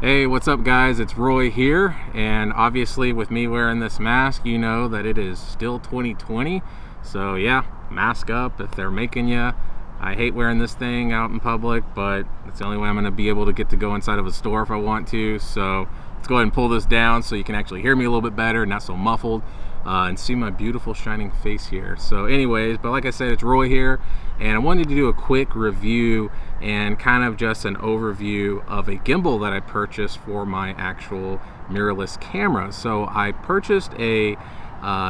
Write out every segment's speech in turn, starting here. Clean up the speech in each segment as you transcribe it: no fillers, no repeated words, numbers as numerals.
Hey, what's up guys? It's Roy here, and obviously with me wearing this mask, you know that it is still 2020. So yeah, mask up if they're making you. I hate wearing this thing out in public, but it's the only way I'm gonna be able to get to go inside of a store if I want to. So let's go ahead and pull this down so you can actually hear me a little bit better, not so muffled, and see my beautiful shining face here. So anyways, but like I said, it's Roy here, and I wanted to do a quick review and kind of just an overview of a gimbal that I purchased for my actual mirrorless camera. So I purchased a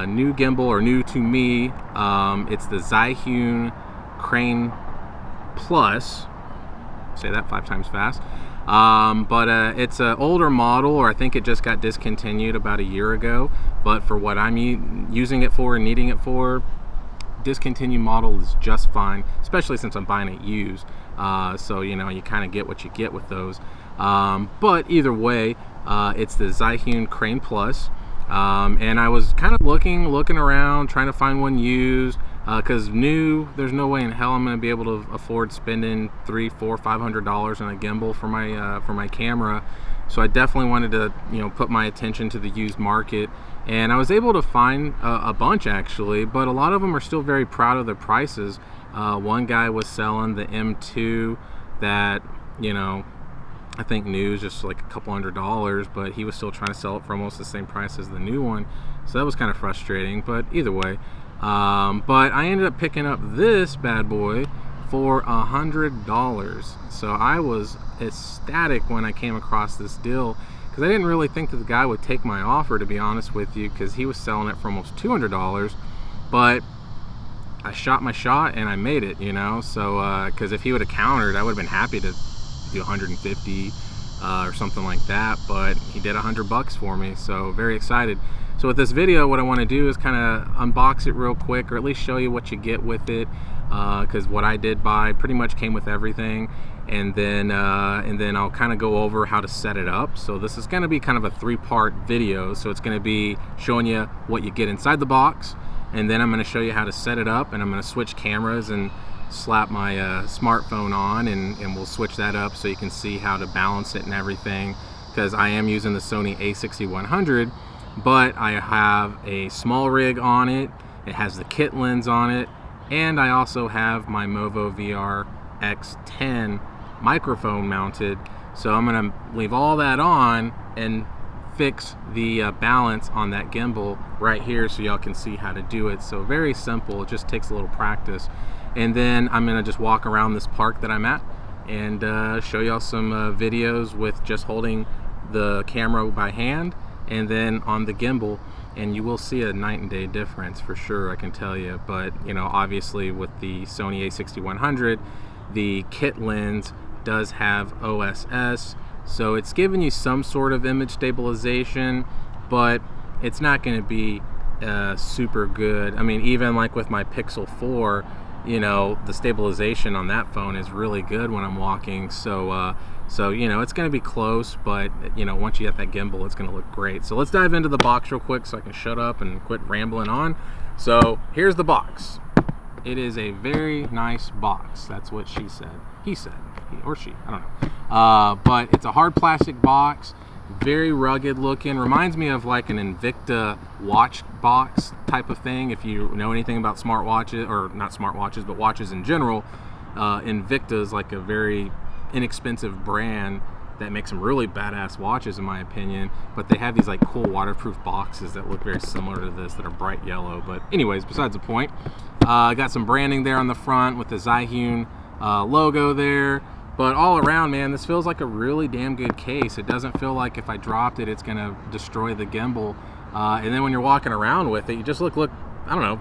new gimbal, or new to me. It's the Zhiyun Crane Plus. Say that 5 times fast. But it's an older model, or I think it just got discontinued about a year ago. But for what I'm using it for and needing it for, discontinued model is just fine, especially since I'm buying it used. So you know, you kind of get what you get with those. But either way, it's the Zhiyun Crane Plus. And I was kind of looking around, trying to find one used, because new, there's no way in hell I'm going to be able to afford spending $300, $400, $500 on a gimbal for my camera. So I definitely wanted to, you know, put my attention to the used market, and I was able to find a bunch actually, but a lot of them are still very proud of their prices. One guy was selling the M2 that, you know, I think new is just like a couple $100, but he was still trying to sell it for almost the same price as the new one. So that was kind of frustrating, but either way. But I ended up picking up this bad boy for $100. So I was ecstatic when I came across this deal, because I didn't really think that the guy would take my offer, to be honest with you, because he was selling it for almost $200. But I shot my shot and I made it, you know. So because if he would have countered, I would have been happy to do 150 or something like that, but he did $100 for me, so very excited. So with this video, what I want to do is kind of unbox it real quick, or at least show you what you get with it, because what I did buy pretty much came with everything, and then I'll kind of go over how to set it up. So this is going to be kind of a 3-part video. So it's going to be showing you what you get inside the box, and then I'm going to show you how to set it up, and I'm going to switch cameras and slap my smartphone on, and we'll switch that up so you can see how to balance it and everything, because I am using the Sony a6100, but I have a Smallrig on it. It has the kit lens on it, and I also have my Movo VXR10 microphone mounted. So I'm gonna leave all that on and fix the balance on that gimbal right here so y'all can see how to do it. So very simple, it just takes a little practice. And then I'm gonna just walk around this park that I'm at and show y'all some videos with just holding the camera by hand and then on the gimbal, and you will see a night and day difference for sure, I can tell you. But you know, obviously with the Sony a6100, the kit lens does have OSS, so it's giving you some sort of image stabilization, but it's not going to be super good. I mean, even like with my Pixel 4, you know, the stabilization on that phone is really good when I'm walking. So you know, it's going to be close, but you know, once you get that gimbal, it's going to look great. So let's dive into the box real quick so I can shut up and quit rambling on. So here's the box. It is a very nice box. That's what she said. He said, he or she, I don't know. But it's a hard plastic box, very rugged looking. Reminds me of like an Invicta watch box type of thing. If you know anything about smartwatches, or not smartwatches, but watches in general, Invicta is like a very inexpensive brand that makes some really badass watches in my opinion, but they have these like cool waterproof boxes that look very similar to this, that are bright yellow. But anyways, besides the point, got some branding there on the front with the Zhiyun logo there. But all around, man, this feels like a really damn good case. It doesn't feel like if I dropped it, it's gonna destroy the gimbal. And then when you're walking around with it, you just look, I don't know,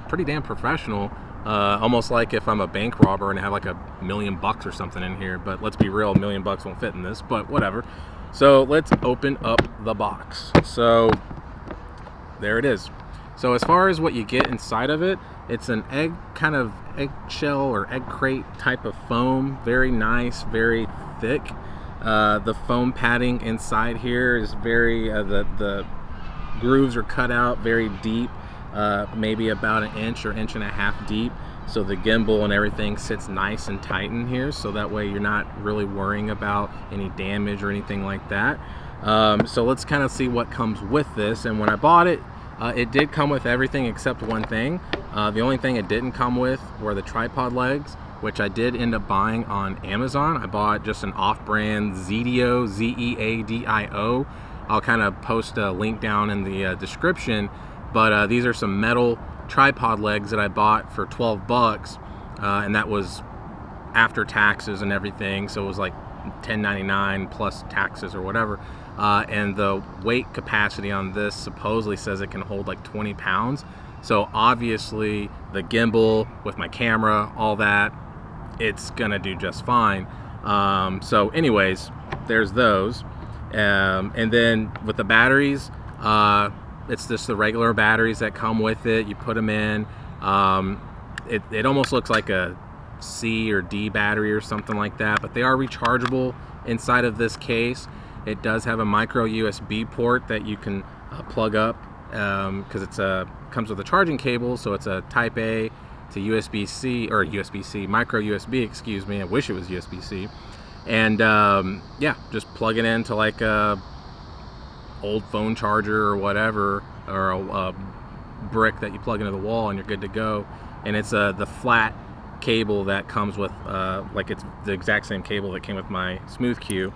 pretty damn professional. Almost like if I'm a bank robber and I have like $1 million or something in here. But let's be real, $1 million won't fit in this, but whatever. So let's open up the box. So there it is. So as far as what you get inside of it, it's an eggshell or egg crate type of foam. Very nice, very thick. The foam padding inside here is very, the grooves are cut out very deep, maybe about 1 inch or 1.5 inches deep. so the gimbal and everything sits nice and tight in here, so that way you're not really worrying about any damage or anything like that. So let's kind of see what comes with this. And when I bought it, it did come with everything except one thing. The only thing it didn't come with were the tripod legs, which I did end up buying on Amazon. I bought just an off-brand Zeadio, Z-E-A-D-I-O. I'll kind of post a link down in the description, but these are some metal tripod legs that I bought for 12 bucks, and that was after taxes and everything, so it was like $10.99 plus taxes or whatever. And the weight capacity on this supposedly says it can hold like 20 pounds. So obviously the gimbal with my camera, all that, it's gonna do just fine. So anyways, there's those. And then with the batteries, it's just the regular batteries that come with it. You put them in. It almost looks like a C or D battery or something like that, but they are rechargeable inside of this case. It does have a micro USB port that you can plug up, because it's comes with a charging cable, so it's a Type A to USB-C, or USB-C, micro USB, excuse me. I wish it was USB-C. And yeah, just plug it into like a old phone charger or whatever, or a brick that you plug into the wall, and you're good to go. And it's the flat cable that comes with, like it's the exact same cable that came with my Smooth Q.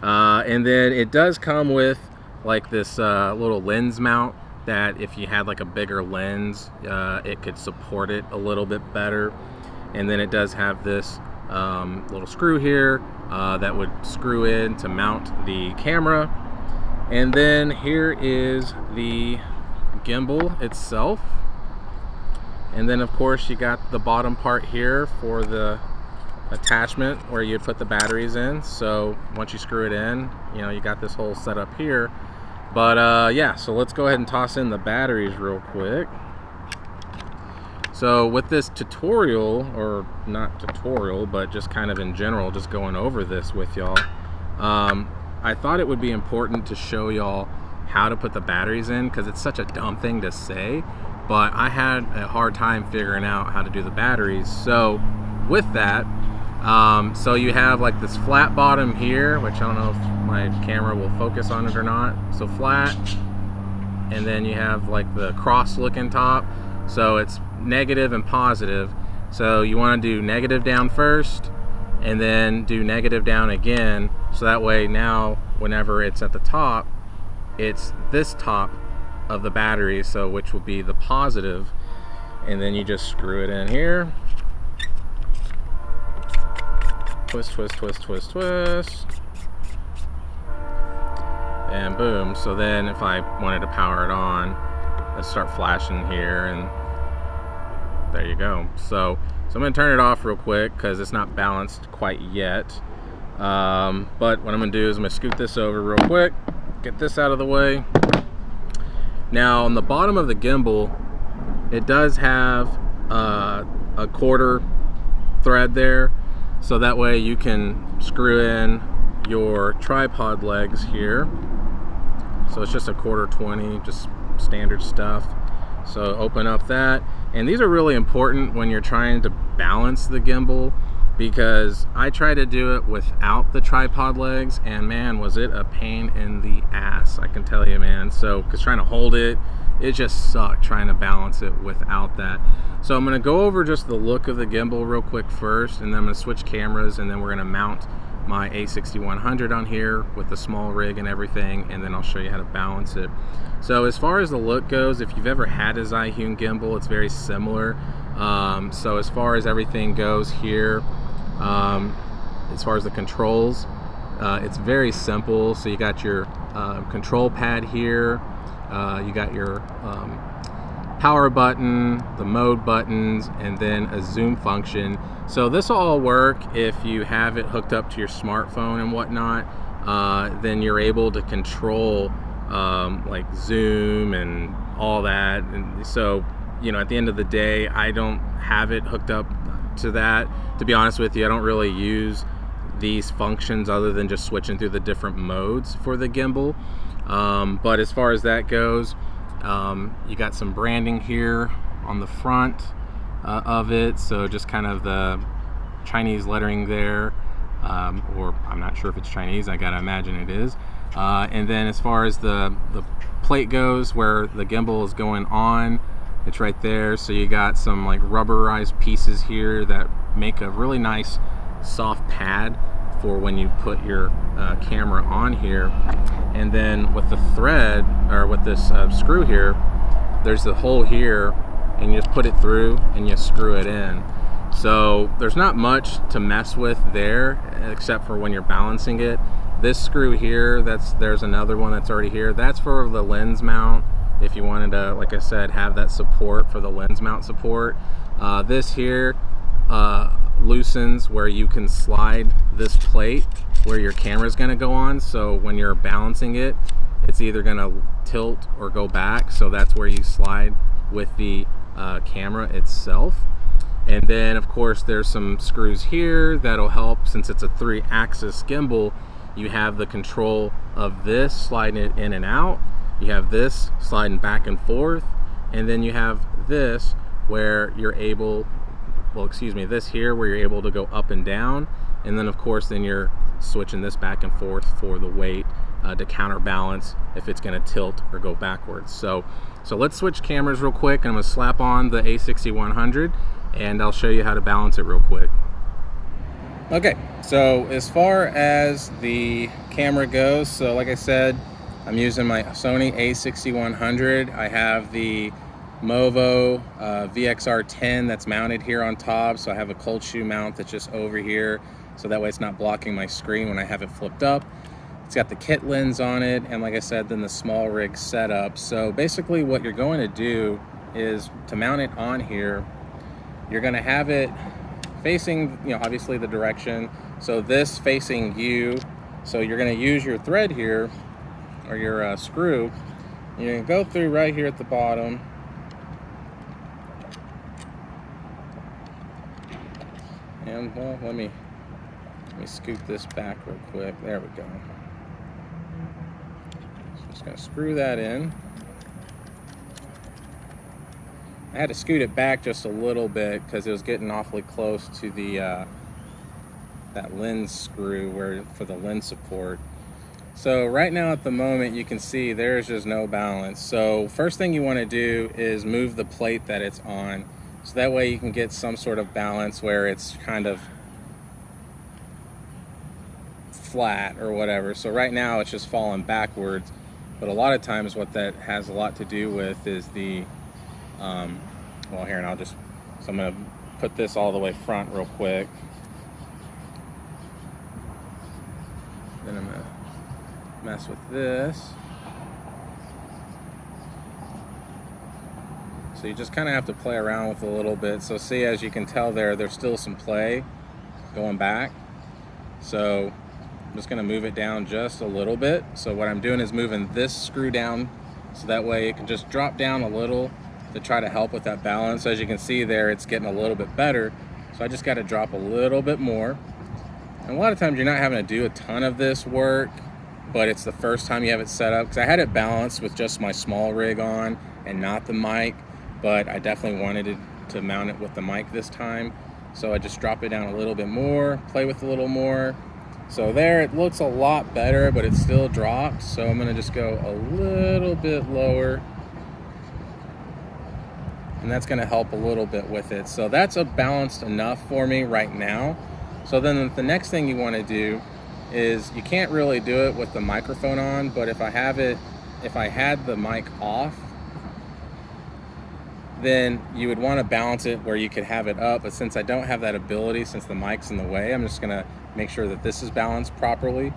And then it does come with like this little lens mount that if you had like a bigger lens, it could support it a little bit better. And then it does have this little screw here that would screw in to mount the camera. And then here is the gimbal itself. And then of course you got the bottom part here for the attachment where you'd put the batteries in. So once you screw it in, you know, you got this whole setup here. But yeah, so let's go ahead and toss in the batteries real quick. So with this tutorial, or not tutorial, but just kind of in general, just going over this with y'all, I thought it would be important to show y'all how to put the batteries in, because it's such a dumb thing to say, but I had a hard time figuring out how to do the batteries. So with that, so you have like this flat bottom here, which I don't know if my camera will focus on it or not. So flat, and then you have like the cross looking top. So it's negative and positive. So you want to do negative down first, and then do negative down again. So that way now, whenever it's at the top, it's this top of the battery, so which will be the positive. And then you just screw it in here. Twist, twist, twist, twist, twist. And boom. So then if I wanted to power it on, let's start flashing here, and there you go. So I'm gonna turn it off real quick because it's not balanced quite yet. But what I'm gonna do is I'm gonna scoot this over real quick, get this out of the way. Now on the bottom of the gimbal, it does have a quarter thread there, so that way you can screw in your tripod legs here. So it's just a 1/4 20, just standard stuff. So open up that, and these are really important when you're trying to balance the gimbal, because I try to do it without the tripod legs, and man, was it a pain in the ass, I can tell you, man. So because trying to hold it, it just sucked trying to balance it without that. So I'm going to go over just the look of the gimbal real quick first, and then I'm going to switch cameras, and then we're going to mount my A6100 on here with the Smallrig and everything, and then I'll show you how to balance it. So as far as the look goes, if you've ever had a Zhiyun gimbal, it's very similar. So as far as everything goes here, as far as the controls, it's very simple. So you got your control pad here, you got your power button, the mode buttons, and then a zoom function. So this will all work if you have it hooked up to your smartphone and whatnot. Then you're able to control like zoom and all that. And so, you know, at the end of the day, I don't have it hooked up to that. To be honest with you, I don't really use these functions other than just switching through the different modes for the gimbal. But as far as that goes, you got some branding here on the front, of it, so just kind of the Chinese lettering there, or I'm not sure if it's Chinese, I gotta imagine it is. And then as far as the plate goes, where the gimbal is going on, it's right there. So you got some like rubberized pieces here that make a really nice soft pad for when you put your camera on here. And then with the thread, or with this screw here, there's the hole here, and you just put it through and you screw it in. So there's not much to mess with there, except for when you're balancing it. This screw here, there's another one that's already here. That's for the lens mount, if you wanted to, like I said, have that support for the lens mount support. This here loosens where you can slide this plate where your camera is going to go on. So when you're balancing it, it's either going to tilt or go back. So that's where you slide with the camera itself. And then of course there's some screws here that'll help, since it's a 3-axis gimbal. You have the control of this sliding it in and out. You have this sliding back and forth, and then you have this where you're able, well, excuse me, this here where you're able to go up and down. And then of course then you're switching this back and forth for the weight to counterbalance if it's going to tilt or go backwards. So let's switch cameras real quick. I'm going to slap on the A6100 and I'll show you how to balance it real quick. Okay, so as far as the camera goes, so like I said, I'm using my Sony A6100. I have the Movo VXR10 that's mounted here on top. So I have a cold shoe mount that's just over here, so that way it's not blocking my screen when I have it flipped up. It's got the kit lens on it, and like I said, then the Smallrig setup. So basically what you're going to do is, to mount it on here, you're going to have it facing, you know, obviously the direction. So this facing you. So you're going to use your thread here, or your screw. You're going to go through right here at the bottom. And well, let me scoot this back real quick. There we go. So just going to screw that in. I had to scoot it back just a little bit because it was getting awfully close to the that lens screw for the lens support. So right now at the moment you can see there's just no balance. So first thing you want to do is move the plate that it's on, so that way you can get some sort of balance where it's kind of flat or whatever. So right now it's just falling backwards, but a lot of times what that has a lot to do with is the well, here, and so I'm going to put this all the way front real quick. Then I'm going to mess with this. So you just kind of have to play around with it a little bit. So see, as you can tell there's still some play going back. So I'm just going to move it down just a little bit. So what I'm doing is moving this screw down, so that way it can just drop down a little to try to help with that balance. As you can see there, it's getting a little bit better. So I just got to drop a little bit more. And a lot of times you're not having to do a ton of this work, but it's the first time you have it set up. Because I had it balanced with just my Smallrig on and not the mic, but I definitely wanted to mount it with the mic this time. So I just drop it down a little bit more, play with it a little more. So there, it looks a lot better, but it still drops. So I'm gonna just go a little bit lower, and that's going to help a little bit with it. So that's balanced enough for me right now. So then the next thing you want to do is, you can't really do it with the microphone on, but if I had the mic off, then you would want to balance it where you could have it up. But since I don't have that ability, since the mic's in the way, I'm just going to make sure that this is balanced properly.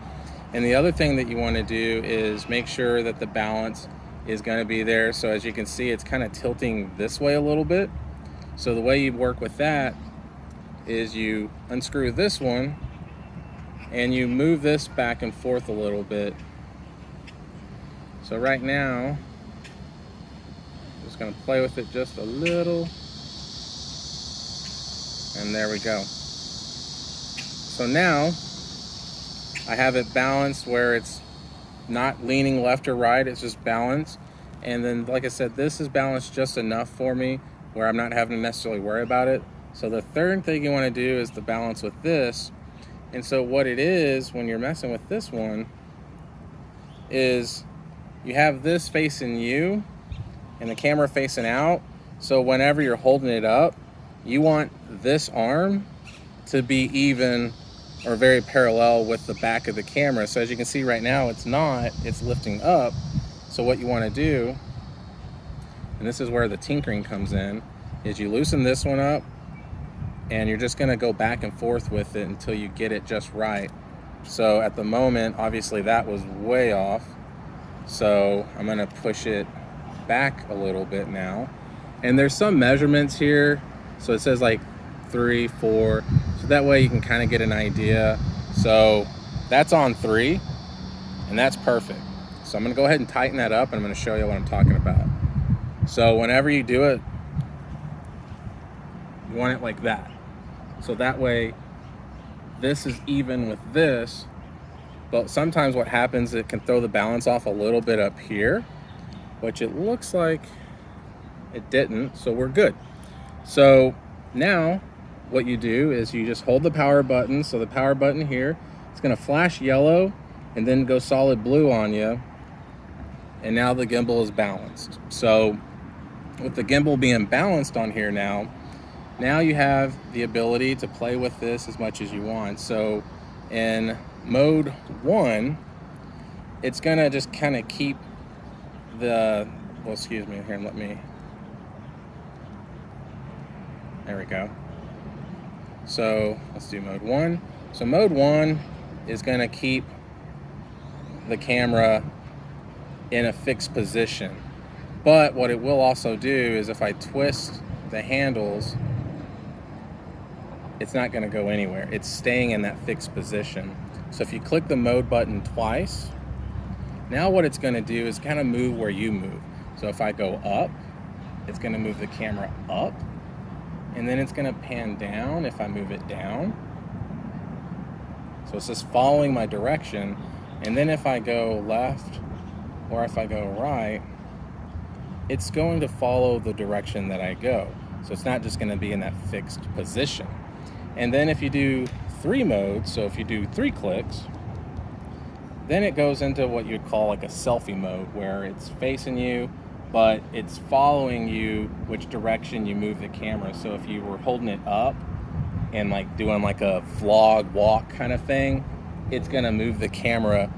And the other thing that you want to do is make sure that the balance is going to be there. So as you can see, it's kind of tilting this way a little bit. So the way you work with that is you unscrew this one and you move this back and forth a little bit. So right now, I'm just going to play with it just a little, and there we go. So now I have it balanced where it's not leaning left or right, it's just balanced. And then, like I said, this is balanced just enough for me where I'm not having to necessarily worry about it. So the third thing you want to do is the balance with this. And so what it is when you're messing with this one is you have this facing you and the camera facing out. So whenever you're holding it up, you want this arm to be even or very parallel with the back of the camera. So as you can see right now, it's not, it's lifting up. So what you want to do, and this is where the tinkering comes in, is you loosen this one up and you're just going to go back and forth with it until you get it just right. So at the moment, obviously that was way off. So I'm going to push it back a little bit now. And there's some measurements here. So it says like 3, 4. So that way you can kind of get an idea. So that's on 3 and that's perfect. So I'm going to go ahead and tighten that up and I'm going to show you what I'm talking about. So whenever you do it, you want it like that. So that way this is even with this, but sometimes what happens, it can throw the balance off a little bit up here, which it looks like it didn't, so we're good. So now what you do is you just hold the power button. So the power button here, it's gonna flash yellow and then go solid blue on you. And now the gimbal is balanced. So with the gimbal being balanced on here now you have the ability to play with this as much as you want. So in mode 1, it's gonna just kind of keep the, well, excuse me here, let me, there we go. So let's do mode 1. So mode 1 is gonna keep the camera in a fixed position. But what it will also do is if I twist the handles, it's not gonna go anywhere. It's staying in that fixed position. So if you click the mode button twice, now what it's gonna do is kind of move where you move. So if I go up, it's gonna move the camera up, and then it's gonna pan down if I move it down. So it's just following my direction. And then if I go left or if I go right, it's going to follow the direction that I go. So it's not just gonna be in that fixed position. And then if you do 3 modes, so if you do 3 clicks, then it goes into what you'd call like a selfie mode, where it's facing you, but it's following you which direction you move the camera. So if you were holding it up and like doing like a vlog walk kind of thing, it's gonna move the camera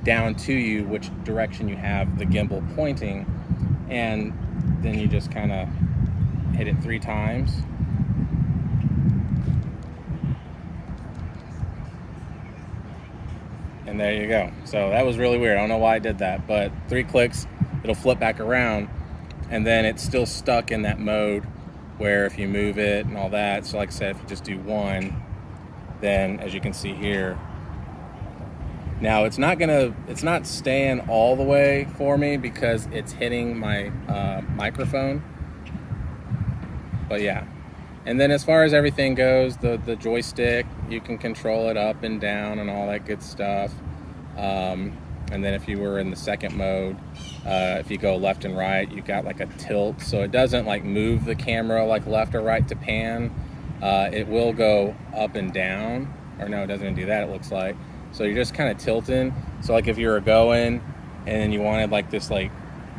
down to you which direction you have the gimbal pointing, and then you just kind of hit it 3 times. And there you go. So that was really weird. I don't know why I did that, but 3 clicks, it'll flip back around, and then it's still stuck in that mode where if you move it and all that. So like I said, if you just do 1, then as you can see here, now it's not staying all the way for me because it's hitting my microphone. But yeah. And then as far as everything goes, the joystick, you can control it up and down and all that good stuff. And then if you were in the second mode, if you go left and right, you got like a tilt. So it doesn't like move the camera like left or right to pan. It will go up and down, or no, it doesn't do that, it looks like. So you're just kind of tilting. So like if you were going and you wanted like this, like,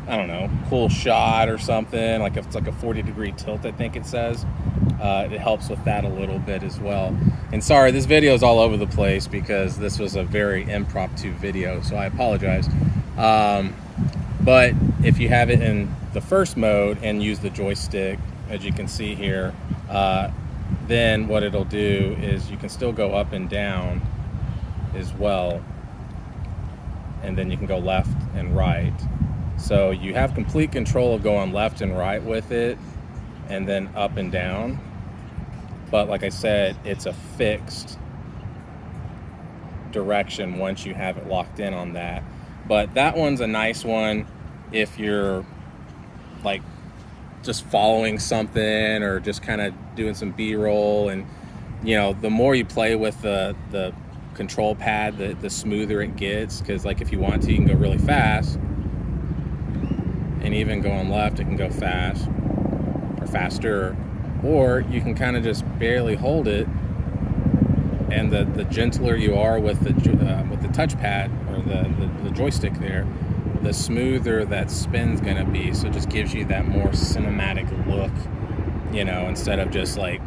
I don't know, cool shot or something, like if it's like a 40-degree tilt, I think it says, it helps with that a little bit as well. And sorry, this video is all over the place because this was a very impromptu video, so I apologize. But if you have it in the first mode and use the joystick, as you can see here, then what it'll do is you can still go up and down as well, and then you can go left and right. So you have complete control of going left and right with it, and then up and down. But like I said, it's a fixed direction once you have it locked in on that. But that one's a nice one if you're like just following something or just kind of doing some B-roll. And you know, the more you play with the control pad, the smoother it gets, because like if you want to, you can go really fast, and even going left, it can go fast, or faster, or you can kind of just barely hold it, and the gentler you are with the touchpad or the joystick there, the smoother that spin's gonna be. So it just gives you that more cinematic look, you know, instead of just like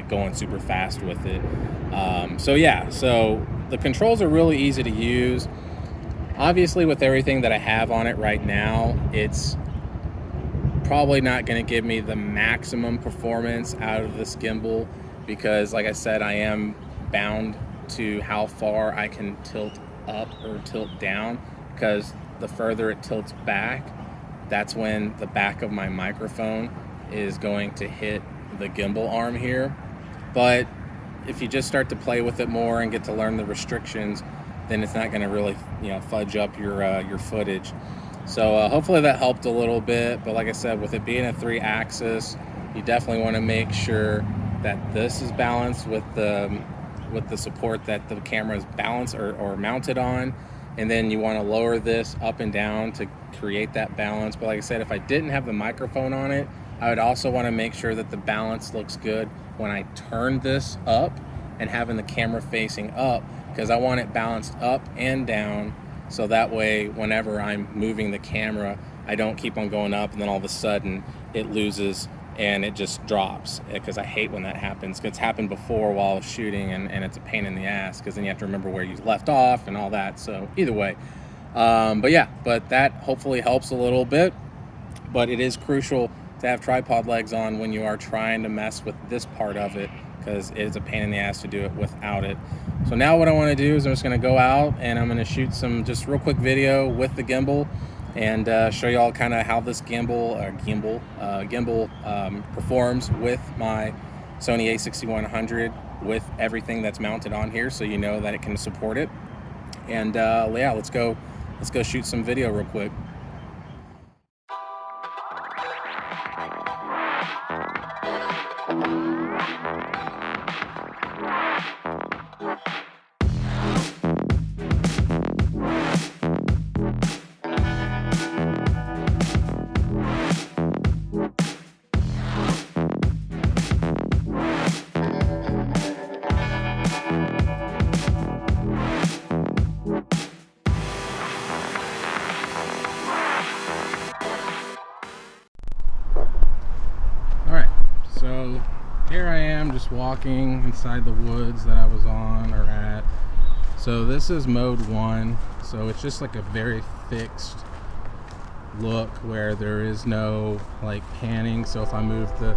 going super fast with it. So yeah, so the controls are really easy to use. Obviously, with everything that I have on it right now, it's probably not going to give me the maximum performance out of this gimbal, because like I said, I am bound to how far I can tilt up or tilt down, because the further it tilts back, that's when the back of my microphone is going to hit the gimbal arm here. But if you just start to play with it more and get to learn the restrictions, then it's not going to really, you know, fudge up your footage. So hopefully that helped a little bit. But like I said, with it being a 3-axis, you definitely want to make sure that this is balanced with the support that the camera is balanced or mounted on, and then you want to lower this up and down to create that balance. But like I said, if I didn't have the microphone on it, I would also want to make sure that the balance looks good when I turn this up and having the camera facing up, because I want it balanced up and down, so that way whenever I'm moving the camera, I don't keep on going up and then all of a sudden it loses and it just drops, because I hate when that happens. It's happened before while I was shooting, and it's a pain in the ass, because then you have to remember where you left off and all that. So either way, but yeah, but that hopefully helps a little bit. But it is crucial to have tripod legs on when you are trying to mess with this part of it, because it is a pain in the ass to do it without it. So now what I want to do is I'm just going to go out and I'm going to shoot some just real quick video with the gimbal, and show y'all kind of how this gimbal performs with my Sony a6100, with everything that's mounted on here, so you know that it can support it. And yeah, let's go shoot some video real quick. So here I am just walking inside the woods that I was on or at. So this is mode 1, so it's just like a very fixed look where there is no like panning. So if I move the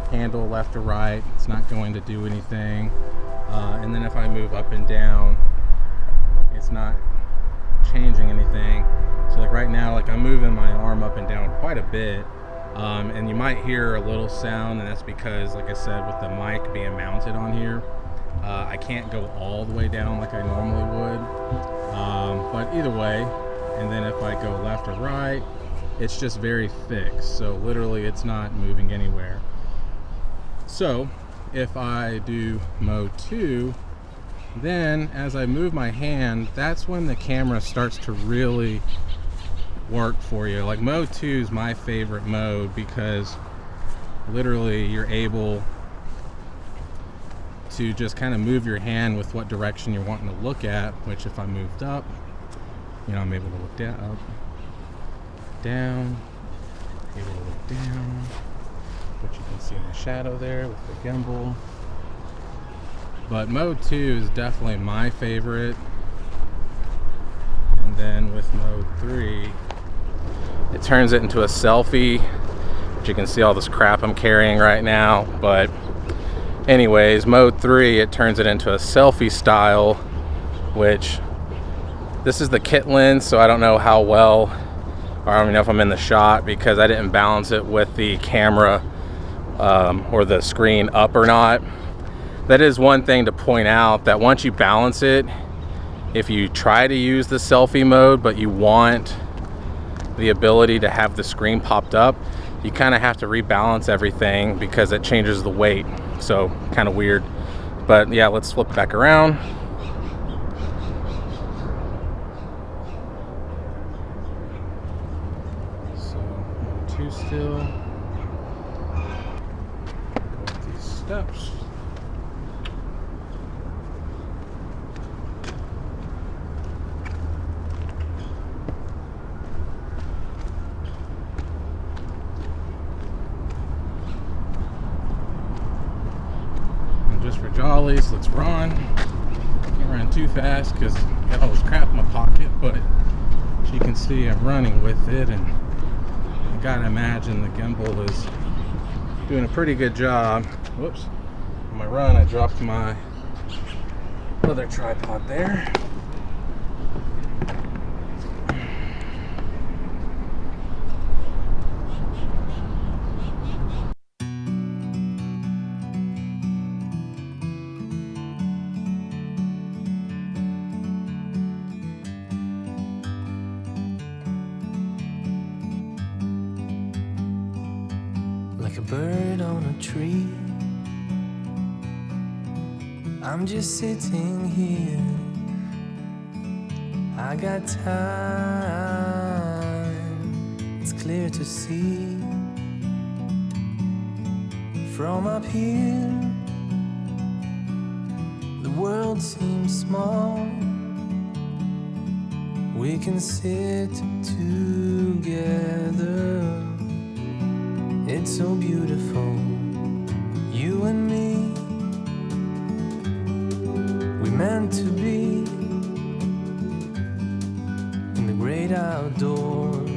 handle left or right, it's not going to do anything, and then if I move up and down, it's not changing anything. So like right now, like I'm moving my arm up and down quite a bit. And you might hear a little sound, and that's because, like I said, with the mic being mounted on here, I can't go all the way down like I normally would, but either way. And then if I go left or right, it's just very fixed, so literally it's not moving anywhere. So if I do mode 2, then as I move my hand, that's when the camera starts to really work for you. Like mode 2 is my favorite mode, because literally you're able to just kind of move your hand with what direction you're wanting to look at, which if I moved up, you know, I'm able to look down, up, down, able to look down, which you can see in the shadow there with the gimbal. But mode 2 is definitely my favorite. And then with mode 3, it turns it into a selfie, which you can see all this crap I'm carrying right now. But anyways, mode 3, it turns it into a selfie style, which this is the kit lens, so I don't know how well, or I don't even know if I'm in the shot, because I didn't balance it with the camera or the screen up or not. That is one thing to point out, that once you balance it, if you try to use the selfie mode but you want the ability to have the screen popped up, you kind of have to rebalance everything, because it changes the weight. So kind of weird. But yeah, let's flip it back around. So mode 2 still. steps. And just for jollies, let's run. Can't run too fast because I got all this crap in my pocket, but as you can see, I'm running with it, and I gotta imagine the gimbal is doing a pretty good job. Whoops. On my run, I dropped my other tripod there. Like a bird on a tree, I'm just sitting here. I got time, it's clear to see. From up here, the world seems small. We can sit together. It's so beautiful, you and me. We meant to be in the great outdoors,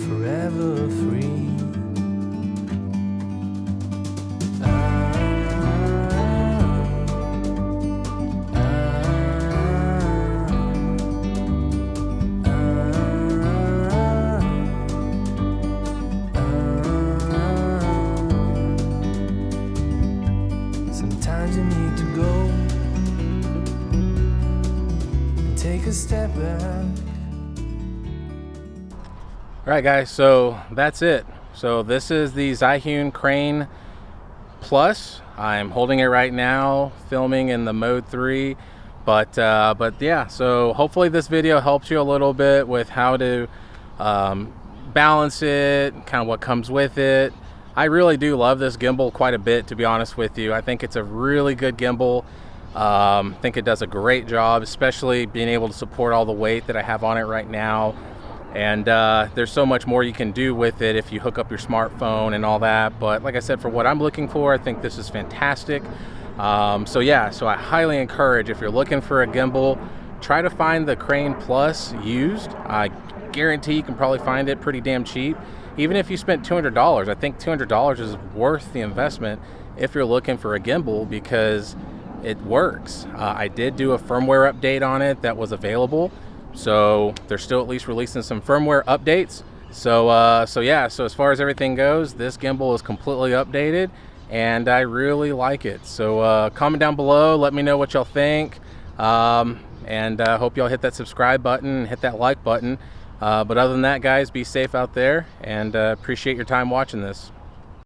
forever free. Sometimes you need to go and take a step back. Alright guys, so that's it. So this is the Zhiyun Crane Plus. I'm holding it right now, filming in the mode 3. But yeah, so hopefully this video helps you a little bit with how to balance it, kind of what comes with it. I really do love this gimbal quite a bit, to be honest with you. I think it's a really good gimbal. I think it does a great job, especially being able to support all the weight that I have on it right now. And there's so much more you can do with it if you hook up your smartphone and all that. But like I said, for what I'm looking for, I think this is fantastic. So yeah, so I highly encourage, if you're looking for a gimbal, try to find the Crane Plus used. I guarantee you can probably find it pretty damn cheap. Even if you spent $200, I think $200 is worth the investment if you're looking for a gimbal, because it works. I did do a firmware update on it that was available, so they're still at least releasing some firmware updates. So yeah, so as far as everything goes, this gimbal is completely updated and I really like it. So comment down below, let me know what y'all think, and hope y'all hit that subscribe button and hit that like button. But other than that, guys, be safe out there, and appreciate your time watching this.